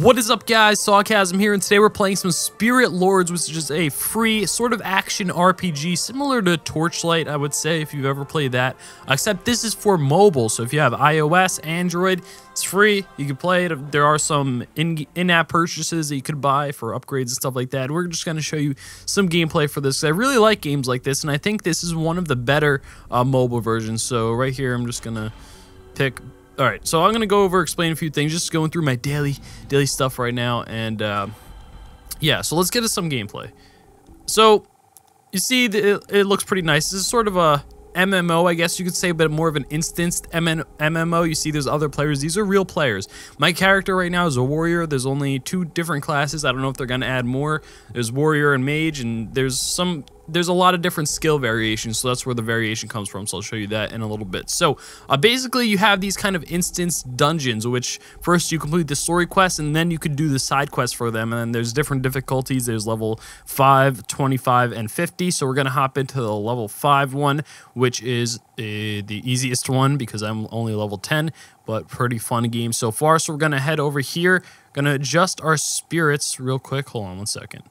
What is up, guys? Sawcasm here, and today we're playing some Spirit Lords, which is just a free sort of action RPG similar to Torchlight, I would say, if you've ever played that. Except this is for mobile, so if you have iOS, Android, it's free. You can play it. There are some in-app purchases that you could buy for upgrades and stuff like that. We're just going to show you some gameplay for this. I really like games like this, and I think this is one of the better mobile versions. So right here, I'm just going to pick... All right, so I'm gonna go over, explain a few things, just going through my daily stuff right now, and yeah, so let's get to some gameplay. So you see, it looks pretty nice. This is sort of a MMO, I guess you could say, but more of an instanced MMO. You see there's other players. These are real players. My character right now is a warrior. There's only 2 different classes. I don't know if they're going to add more. There's warrior and mage, and there's a lot of different skill variations, so that's where the variation comes from, so I'll show you that in a little bit. So basically you have these kind of instance dungeons, which first you complete the story quests, and then you could do the side quests for them, and then there's different difficulties. There's level 5, 25, and 50, so we're going to hop into the level 5 one, which is the easiest one because I'm only level 10, but pretty fun game so far. So we're going to head over here, going to adjust our spirits real quick. Hold on one second.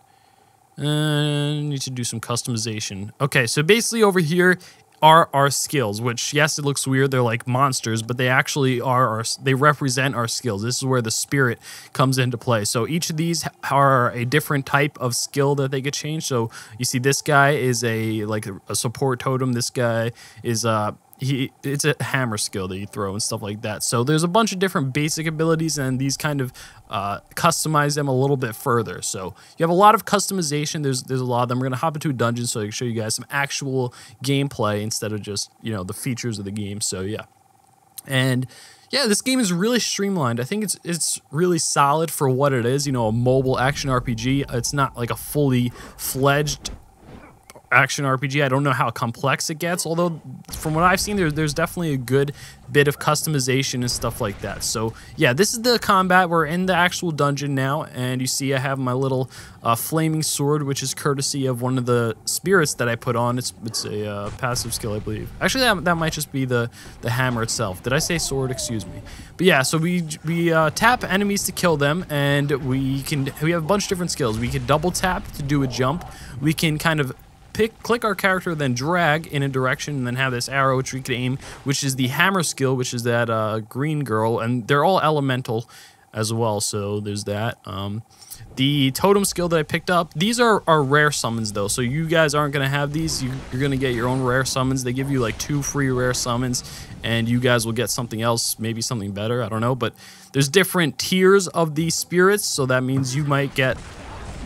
Need to do some customization. Okay, so basically over here are our skills, which, yes, it looks weird. They're like monsters, but they actually are they represent our skills. This is where the spirit comes into play. So each of these are a different type of skill that they could change. So you see this guy is a support totem. This guy is it's a hammer skill that you throw and stuff like that. So there's a bunch of different basic abilities, and these kind of customize them a little bit further. So you have a lot of customization. There's a lot of them. We're gonna hop into a dungeon so I can show you guys some actual gameplay instead of just, you know, the features of the game. So yeah, and yeah, this game is really streamlined. I think it's really solid for what it is. You know, a mobile action RPG. It's not like a fully fledged action RPG. I don't know how complex it gets, although from what I've seen, there's definitely a good bit of customization and stuff like that. So yeah, this is the combat. We're in the actual dungeon now, and you see I have my little flaming sword, which is courtesy of one of the spirits that I put on. It's a passive skill, I believe. Actually, that might just be the hammer itself. Did I say sword? Excuse me. But yeah, so we tap enemies to kill them, and we have a bunch of different skills. We can double tap to do a jump. We can kind of click our character, then drag in a direction, and then have this arrow which we can aim, which is the hammer skill, which is that green girl, and they're all elemental as well, so there's that. The totem skill that I picked up, these are rare summons though, so you guys aren't going to have these. You're going to get your own rare summons. They give you like 2 free rare summons, and you guys will get something else, maybe something better, I don't know, but there's different tiers of these spirits, so that means you might get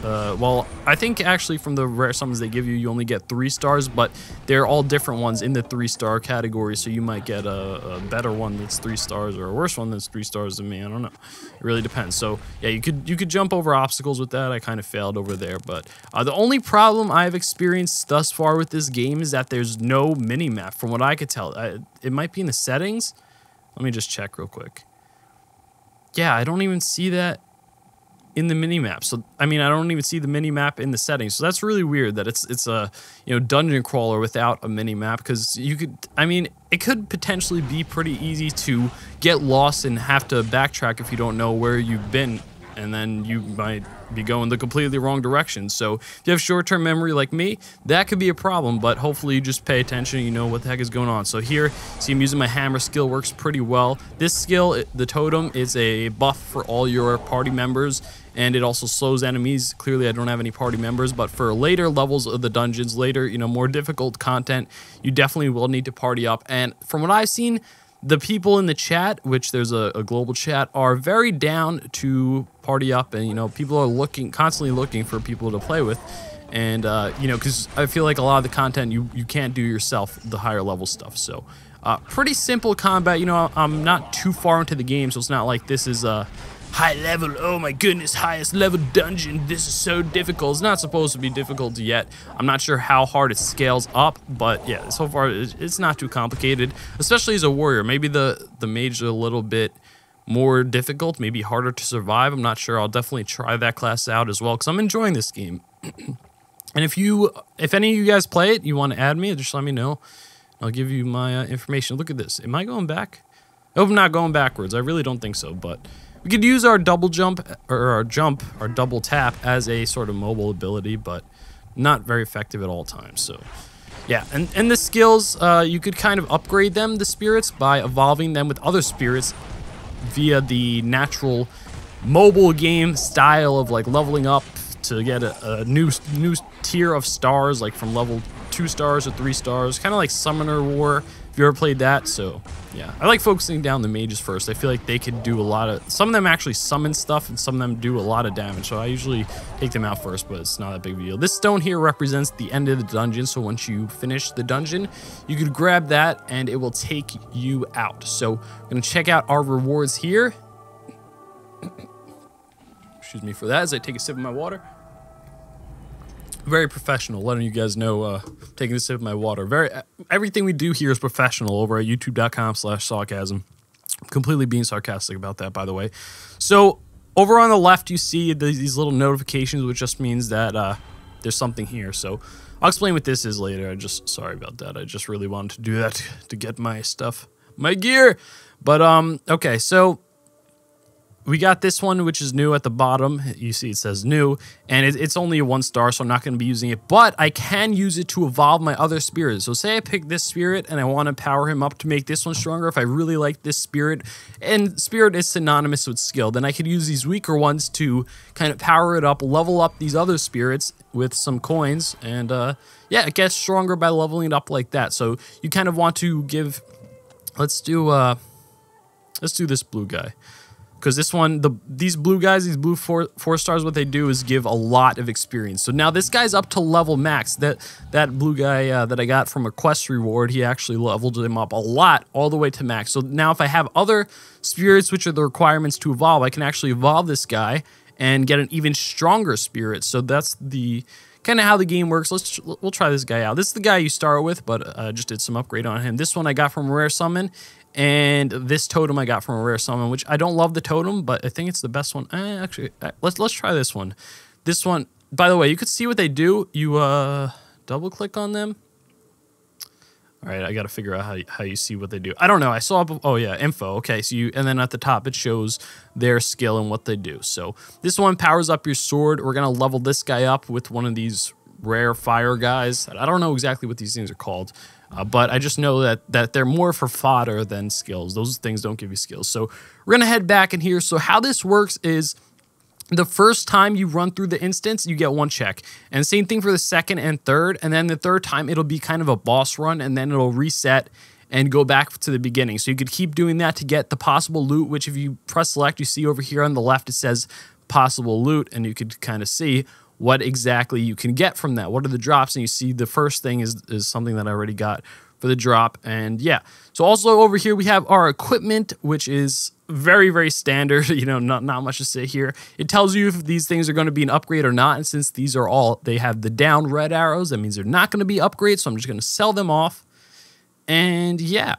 well, I think actually from the rare summons they give you, you only get 3 stars, but they're all different ones in the 3-star category, so you might get a better one that's 3 stars or a worse one that's 3 stars than me. I don't know. It really depends. So yeah, you could jump over obstacles with that. I kind of failed over there, but the only problem I've experienced thus far with this game is that there's no mini-map, from what I could tell. It might be in the settings. Let me just check real quick. Yeah, I don't even see that in the mini-map. So I mean, I don't even see the mini-map in the settings, so that's really weird that it's a, you know, dungeon crawler without a mini-map, because you could, I mean, it could potentially be pretty easy to get lost and have to backtrack if you don't know where you've been, and then you might be going the completely wrong direction. So if you have short-term memory like me, that could be a problem, but hopefully you just pay attention, you know what the heck is going on. So here, see, I'm using my hammer skill, works pretty well. This skill, the totem, is a buff for all your party members, and it also slows enemies. Clearly, I don't have any party members, but for later levels of the dungeons, later, you know, more difficult content, you definitely will need to party up. And from what I've seen, the people in the chat, which there's a global chat, are very down to party up, and, you know, people are constantly looking for people to play with. And, you know, because I feel like a lot of the content you can't do yourself, the higher level stuff. So, pretty simple combat. You know, I'm not too far into the game, so it's not like this is a high level, oh my goodness, highest level dungeon, this is so difficult. It's not supposed to be difficult yet. I'm not sure how hard it scales up, but yeah, so far it's not too complicated, especially as a warrior. Maybe the mage is a little bit more difficult, maybe harder to survive. I'm not sure. I'll definitely try that class out as well, because I'm enjoying this game. And if any of you guys play it, you want to add me, just let me know. I'll give you my information. Look at this. Am I going back? I hope I'm not going backwards. I really don't think so, but We could use our double jump, or our double tap as a sort of mobile ability, but not very effective at all times. So yeah, and the skills, you could kind of upgrade them, the spirits, by evolving them with other spirits via the natural mobile game style of like leveling up to get a new tier of stars, like from level 2 stars or 3 stars, kind of like Summoner War, if you ever played that. So yeah, I like focusing down the mages first. I feel like they could do a lot of, some of them actually summon stuff and some of them do a lot of damage, so I usually take them out first, but it's not that big of a deal. This stone here represents the end of the dungeon, so once you finish the dungeon, you could grab that and it will take you out. So I'm gonna check out our rewards here. Excuse me for that as I take a sip of my water. Very professional, letting you guys know, taking a sip of my water. Everything we do here is professional over at youtube.com/Sawcasm. Completely being sarcastic about that, by the way. So over on the left, you see these little notifications, which just means that there's something here. So I'll explain what this is later. Sorry about that. I just really wanted to do that to get my stuff, my gear. But okay, so we got this one, which is new at the bottom. You see it says new, and it's only a 1 star, so I'm not going to be using it, but I can use it to evolve my other spirits. So say I pick this spirit and I want to power him up to make this one stronger. If I really like this spirit, and spirit is synonymous with skill, then I could use these weaker ones to kind of power it up, level up these other spirits with some coins, and yeah, it gets stronger by leveling it up like that. So you kind of want to give, let's do this blue guy. Because this one, these blue guys, these blue four stars, what they do is give a lot of experience. So now this guy's up to level max. That blue guy that I got from a quest reward, he actually leveled him up a lot, all the way to max. So now if I have other spirits, which are the requirements to evolve, I can actually evolve this guy and get an even stronger spirit. So that's the kind of how the game works. We'll try this guy out. This is the guy you start with, but I just did some upgrade on him. This one I got from a rare summon. And this totem I got from a rare summon, which I don't love the totem, but I think it's the best one. Actually, let's try this one. This one, by the way, you could see what they do. You double click on them. All right, I got to figure out how you see what they do. I don't know. I saw, oh yeah, info. Okay, so and then at the top it shows their skill and what they do. So this one powers up your sword. We're gonna level this guy up with one of these rare fire guys. I don't know exactly what these things are called. But I just know that they're more for fodder than skills. Those things don't give you skills. So we're going to head back in here. So how this works is the first time you run through the instance, you get 1 check. And same thing for the second and third. And then the third time, it'll be kind of a boss run. And then it'll reset and go back to the beginning. So you could keep doing that to get the possible loot, which if you press select, you see over here on the left, it says possible loot. And you could kind of see what exactly you can get from that. What are the drops? And you see the first thing is something that I already got for the drop. And yeah, so also over here we have our equipment, which is very, very standard. You know, not much to say here. It tells you if these things are going to be an upgrade or not. And since these are all, they have the down red arrows, that means they're not going to be upgrades. So I'm just going to sell them off. And yeah,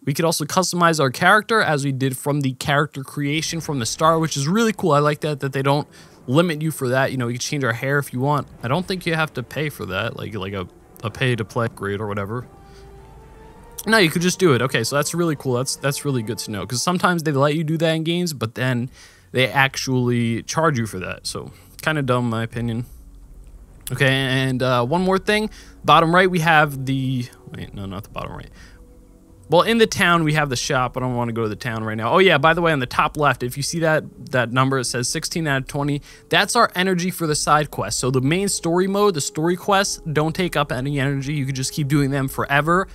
we could also customize our character as we did from the character creation from the start, which is really cool. I like that they don't limit you for that. You know, you can change our hair if you want. I don't think you have to pay for that, like a pay to play upgrade or whatever. No, you could just do it. Okay, so that's really cool. That's really good to know, because sometimes they let you do that in games, but then they actually charge you for that. So kind of dumb, in my opinion. Okay, and one more thing. Bottom right, we have the, wait, no, not the bottom right. Well, in the town, we have the shop. I don't want to go to the town right now. Oh, yeah, by the way, on the top left, if you see that number, it says 16 out of 20. That's our energy for the side quest. So the main story mode, the story quests, don't take up any energy. You can just keep doing them forever.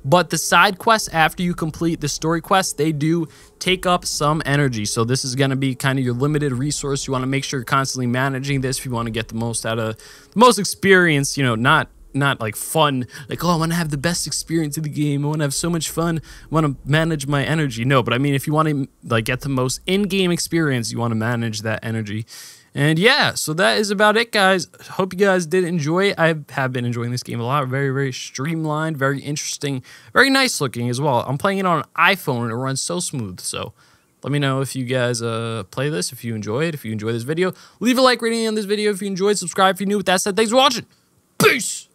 But the side quests, after you complete the story quests, they do take up some energy. So this is going to be kind of your limited resource. You want to make sure you're constantly managing this if you want to get the most out of, the most experience, you know, not like fun, like, oh, I want to have the best experience of the game, I want to have so much fun, I want to manage my energy. No, but I mean, if you want to like get the most in-game experience, you want to manage that energy. And yeah, so that is about it, guys. Hope you guys did enjoy. I have been enjoying this game a lot. Very, very streamlined, very interesting, very nice looking as well. I'm playing it on an iPhone and it runs so smooth. So let me know if you guys play this, if you enjoy it, if you enjoy this video. Leave a like rating on this video if you enjoyed. Subscribe if you're new. With that said, thanks for watching. Peace!